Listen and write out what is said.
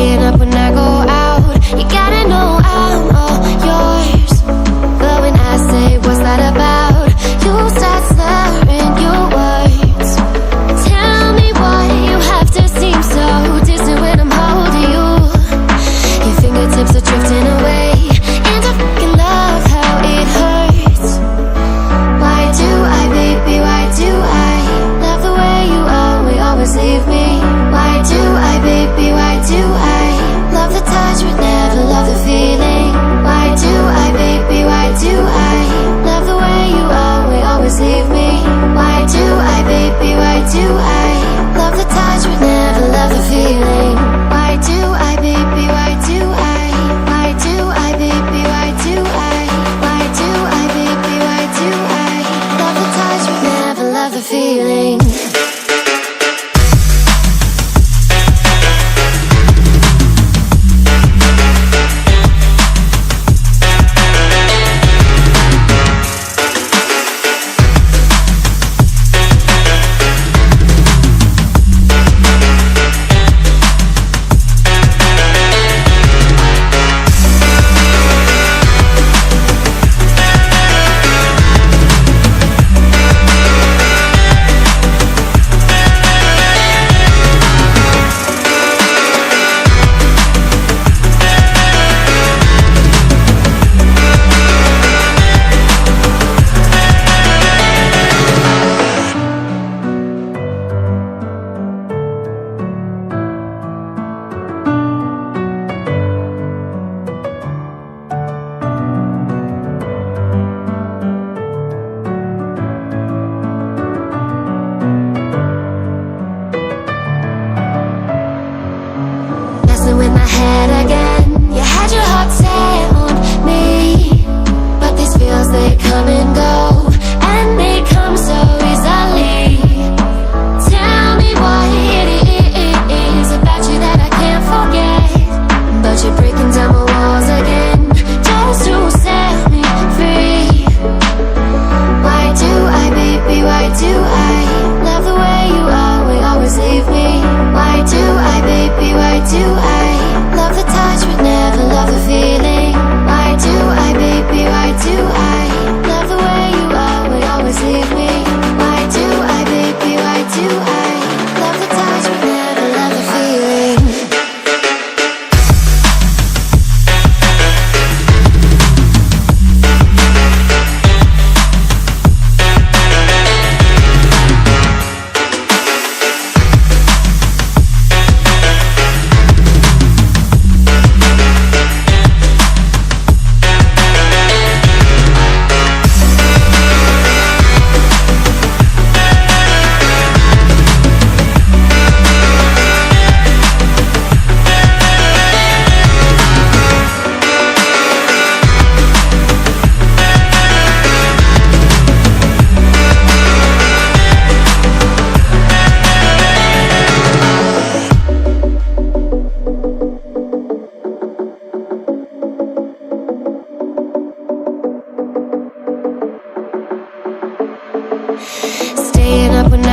Staying up when I go out. You gotta know I'm all yours. But when I say what's that about, you start slurring your words. Tell me why you have to seem so distant when I'm holding you. Your fingertips are drifting away, and I fucking love how it hurts. Why do I, baby, why do I love the way you always leave me? Why do I, baby, why do I love the touch but never love the feeling? Why do I, baby, why do I love the way you always leave me? Why do I, baby, why do I love the touch but never love the feeling? Why do I, baby, why do I? Why do I, baby, why do I? Why do I, baby, why do I love the touch but never love the feeling? In my head again, you had your heart set on me, but these feels, they come and go, and they come so easily. Tell me what it is about you that I can't forget, but you're breaking down my walls again, just to set me free. Why do I, baby, why do I love the way you always leave me? Why do I, baby, why do I love the touch but never love the feeling? Why do I, baby, why do I love the way you always leave me? Why do I, baby, why do I love the touch but never love the feeling? Staying up when